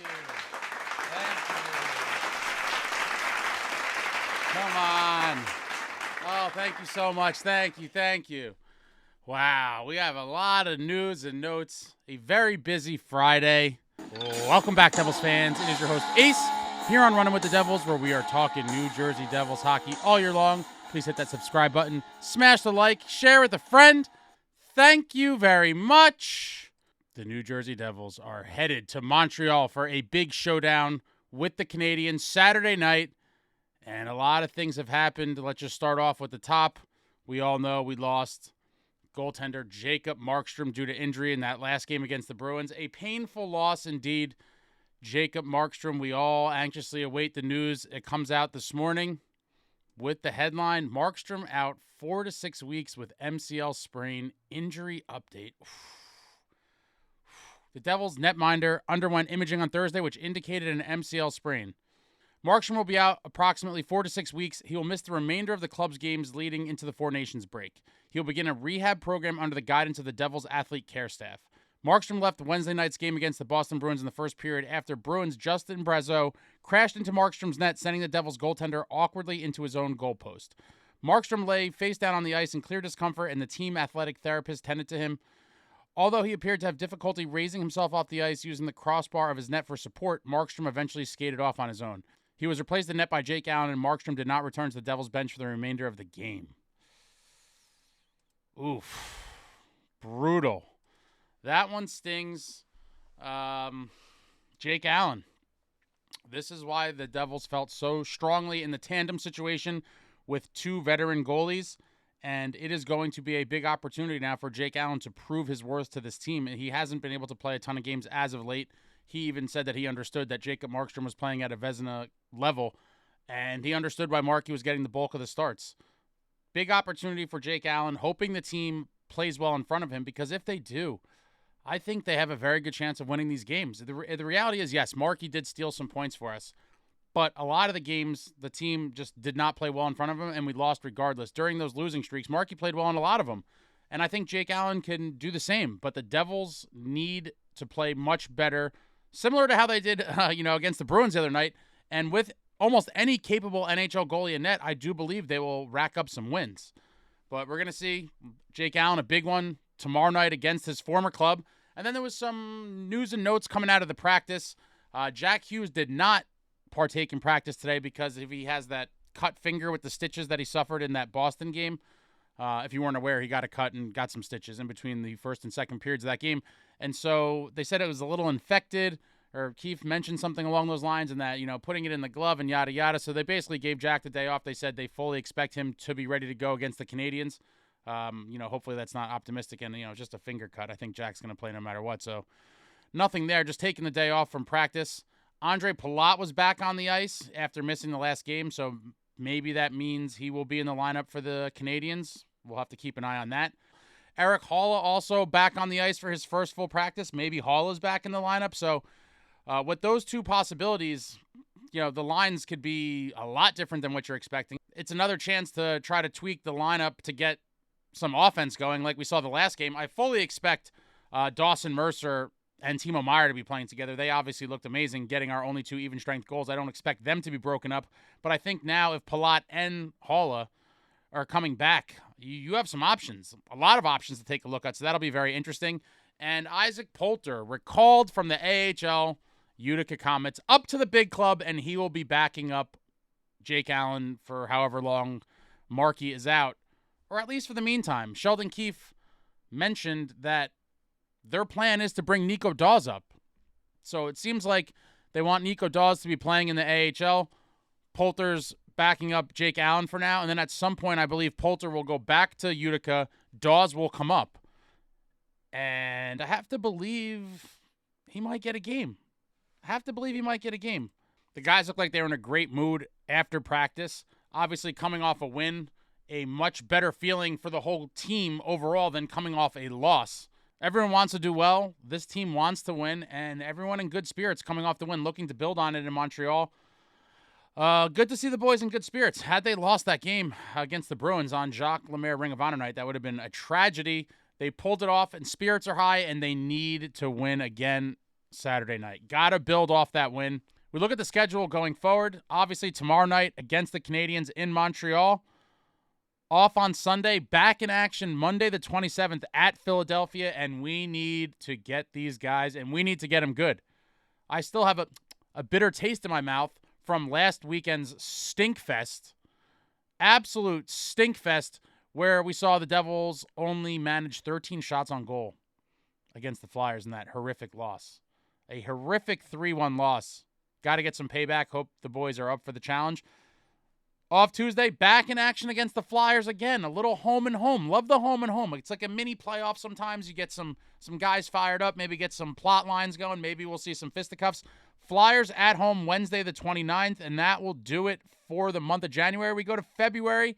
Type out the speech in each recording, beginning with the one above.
you. Thank you. Come on. Oh, thank you so much. Thank you. Wow, we have a lot of news and notes. A very busy Friday. Welcome back, Devils fans. It is your host, Ace, here on Running with the Devils, where we are talking New Jersey Devils hockey all year long. Please hit that subscribe button, smash the like, share with a friend. Thank you very much. The New Jersey Devils are headed to Montreal for a big showdown with the Canadiens Saturday night. And a lot of things have happened. Let's just start off with the top. We all know we lost goaltender Jacob Markstrom due to injury in that last game against the Bruins. A painful loss indeed. Jacob Markstrom, we all anxiously await the news. It comes out this morning with the headline, Markstrom out 4 to 6 weeks with MCL sprain, injury update. The Devils netminder underwent imaging on Thursday, which indicated an MCL sprain. Markstrom will be out approximately 4 to 6 weeks. He will miss the remainder of the club's games leading into the Four Nations break. He will begin a rehab program under the guidance of the Devils' athlete care staff. Markstrom left Wednesday night's game against the Boston Bruins in the first period after Bruins' Justin Brazeau crashed into Markstrom's net, sending the Devils' goaltender awkwardly into his own goalpost. Markstrom lay face down on the ice in clear discomfort, and the team athletic therapist tended to him. Although he appeared to have difficulty raising himself off the ice using the crossbar of his net for support, Markstrom eventually skated off on his own. He was replaced in net by Jake Allen, and Markstrom did not return to the Devils' bench for the remainder of the game. Oof. Brutal. That one stings. Jake Allen. This is why the Devils felt so strongly in the tandem situation with two veteran goalies, and it is going to be a big opportunity now for Jake Allen to prove his worth to this team. He hasn't been able to play a ton of games as of late. He even said that he understood that Jacob Markstrom was playing at a Vezina level, and he understood why Markey was getting the bulk of the starts. Big opportunity for Jake Allen, hoping the team plays well in front of him, because if they do, I think they have a very good chance of winning these games. The reality is, yes, Markey did steal some points for us, but a lot of the games, the team just did not play well in front of him, and we lost regardless. During those losing streaks, Markey played well in a lot of them, and I think Jake Allen can do the same, but the Devils need to play much better, similar to how they did against the Bruins the other night, and with almost any capable NHL goalie in net, I do believe they will rack up some wins. But we're going to see Jake Allen, a big one, tomorrow night against his former club. And then there was some news and notes coming out of the practice. Jack Hughes did not partake in practice today because if he has that cut finger with the stitches that he suffered in that Boston game. If you weren't aware, he got a cut and got some stitches in between the first and second periods of that game. And so they said it was a little infected, or Keefe mentioned something along those lines, and that, putting it in the glove and yada, yada. So they basically gave Jack the day off. They said they fully expect him to be ready to go against the Canadiens. Hopefully that's not optimistic and, just a finger cut. I think Jack's going to play no matter what. So nothing there, just taking the day off from practice. Andre Palat was back on the ice after missing the last game, so maybe that means he will be in the lineup for the Canadiens. We'll have to keep an eye on that. Eric Halla also back on the ice for his first full practice. Maybe Halla's back in the lineup. So with those two possibilities, the lines could be a lot different than what you're expecting. It's another chance to try to tweak the lineup to get some offense going like we saw the last game. I fully expect Dawson Mercer and Timo Meier to be playing together. They obviously looked amazing, getting our only two even-strength goals. I don't expect them to be broken up. But I think now if Palat and Halla are coming back, you have some options, a lot of options to take a look at. So that'll be very interesting. And Isaac Poulter, recalled from the AHL Utica Comets up to the big club, and he will be backing up Jake Allen for however long Markey is out, or at least for the meantime. Sheldon Keefe mentioned that their plan is to bring Nico Daws up. So it seems like they want Nico Daws to be playing in the AHL. Poulter's backing up Jake Allen for now, and then at some point I believe Poulter will go back to Utica. Daws will come up. And I have to believe he might get a game. The guys look like they were in a great mood after practice. Obviously coming off a win, a much better feeling for the whole team overall than coming off a loss. Everyone wants to do well. This team wants to win, and everyone in good spirits coming off the win, looking to build on it in Montreal. Good to see the boys in good spirits. Had they lost that game against the Bruins on Jacques Lemaire Ring of Honor night, that would have been a tragedy. They pulled it off, and spirits are high, and they need to win again Saturday night. Got to build off that win. We look at the schedule going forward. Obviously, tomorrow night against the Canadiens in Montreal. Off on Sunday. Back in action Monday the 27th at Philadelphia. And we need to get these guys, and we need to get them good. I still have a bitter taste in my mouth from last weekend's stinkfest. Absolute stinkfest, where we saw the Devils only manage 13 shots on goal against the Flyers in that horrific loss. A horrific 3-1 loss. Got to get some payback. Hope the boys are up for the challenge. Off Tuesday, back in action against the Flyers again. A little home and home. Love the home and home. It's like a mini playoff sometimes. You get some guys fired up, maybe get some plot lines going. Maybe we'll see some fisticuffs. Flyers at home Wednesday the 29th, and that will do it for the month of January. We go to February,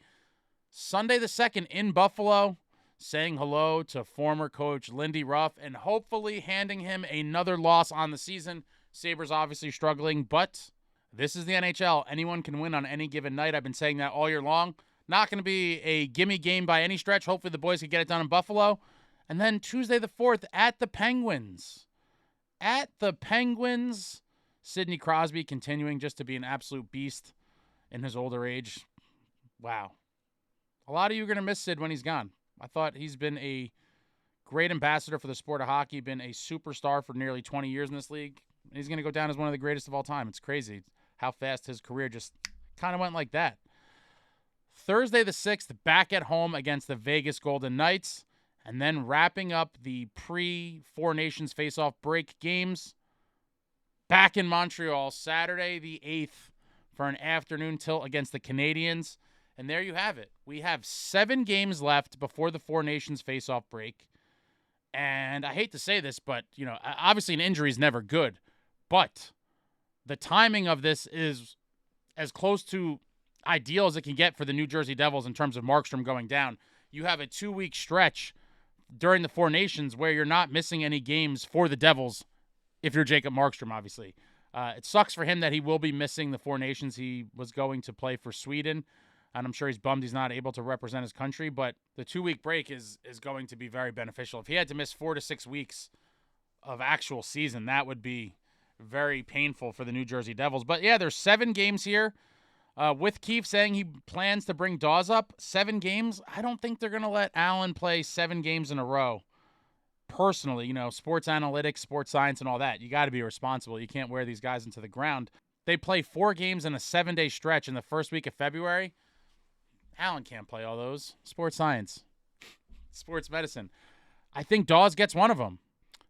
Sunday the 2nd in Buffalo, saying hello to former coach Lindy Ruff and hopefully handing him another loss on the season. Sabres obviously struggling, but this is the NHL. Anyone can win on any given night. I've been saying that all year long. Not going to be a gimme game by any stretch. Hopefully the boys can get it done in Buffalo. And then Tuesday the 4th at the Penguins. At the Penguins, Sidney Crosby continuing just to be an absolute beast in his older age. Wow. A lot of you are going to miss Sid when he's gone. I thought he's been a great ambassador for the sport of hockey, been a superstar for nearly 20 years in this league. He's going to go down as one of the greatest of all time. It's crazy how fast his career just kind of went like that. Thursday the 6th, back at home against the Vegas Golden Knights, and then wrapping up the pre-Four Nations Faceoff break games back in Montreal, Saturday the 8th for an afternoon tilt against the Canadiens. And there you have it. We have 7 games left before the Four Nations Faceoff break. And I hate to say this, but, you know, obviously an injury is never good. But the timing of this is as close to ideal as it can get for the New Jersey Devils in terms of Markstrom going down. You have a 2-week stretch during the Four Nations where you're not missing any games for the Devils if you're Jacob Markstrom, obviously. It sucks for him that he will be missing the Four Nations. He was going to play for Sweden, and I'm sure he's bummed he's not able to represent his country, but the 2-week break is going to be very beneficial. If he had to miss 4 to 6 weeks of actual season, that would be very painful for the New Jersey Devils. But yeah, there's 7 games here. With Keefe saying he plans to bring Dawes up, 7 games. I don't think they're going to let Allen play 7 games in a row. Personally, you know, sports analytics, sports science, and all that. You got to be responsible. You can't wear these guys into the ground. They play 4 games in a 7-day stretch in the first week of February. Allen can't play all those. Sports science, sports medicine. I think Dawes gets one of them.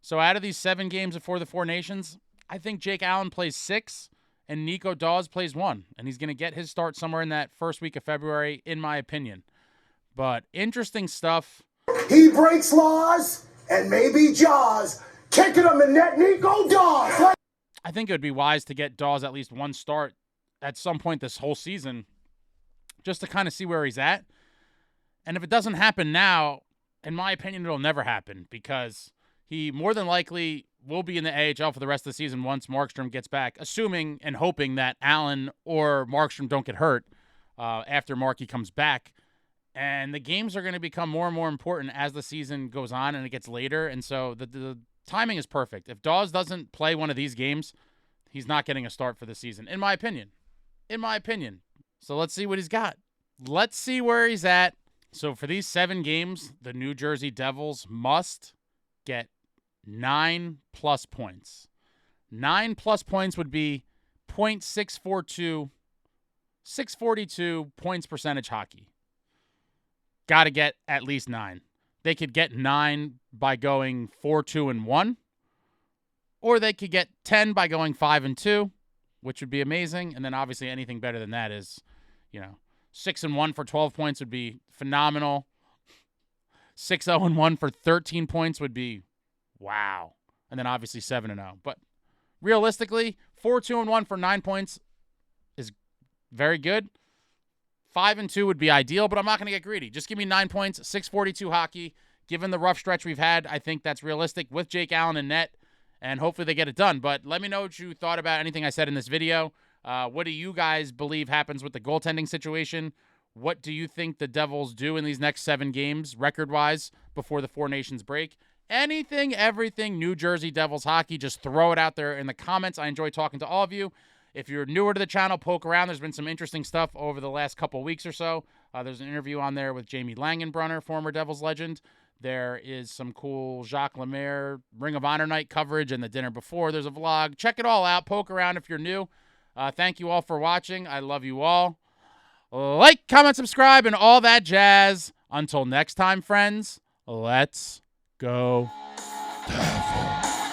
So out of these 7 games before the Four Nations, I think Jake Allen plays 6 and Nico Dawes plays 1. And he's going to get his start somewhere in that first week of February, in my opinion. But interesting stuff. He breaks laws and maybe Jaws. Kicking him in net, Nico Dawes. I think it would be wise to get Dawes at least one start at some point this whole season just to kind of see where he's at. And if it doesn't happen now, in my opinion, it'll never happen because he more than likely will be in the AHL for the rest of the season once Markstrom gets back, assuming and hoping that Allen or Markstrom don't get hurt after Markey comes back. And the games are going to become more and more important as the season goes on and it gets later. And so the timing is perfect. If Dawes doesn't play one of these games, he's not getting a start for the season, in my opinion. In my opinion. So let's see what he's got. Let's see where he's at. So for these 7 games, the New Jersey Devils must get 9+ points. 9+ points would be .642, 642 points percentage hockey. Got to get at least 9. They could get 9 by going 4-2-1, or they could get 10 by going 5-2, which would be amazing. And then obviously anything better than that is, 6-1 for 12 points would be phenomenal. 6-0-1 for 13 points would be wow. And then obviously 7-0. But realistically, 4-2-1 for 9 points is very good. 5-2 would be ideal, but I'm not going to get greedy. Just give me 9 points, 642 hockey. Given the rough stretch we've had, I think that's realistic with Jake Allen in net, and hopefully they get it done. But let me know what you thought about anything I said in this video. What do you guys believe happens with the goaltending situation? What do you think the Devils do in these next 7 games, record-wise, before the Four Nations break? anything, everything New Jersey Devils hockey. Just throw it out there in the comments. I enjoy talking to all of you. If you're newer to the channel, poke around. There's been some interesting stuff over the last couple weeks or so. There's an interview on there with Jamie Langenbrunner, former Devils legend. There is some cool Jacques Lemaire Ring of Honor night coverage and the dinner before. There's a vlog. Check it all out. Poke around if you're new. Thank you all for watching. I love you all. Like, comment, subscribe, and all that jazz. Until next time, friends, let's go Devils.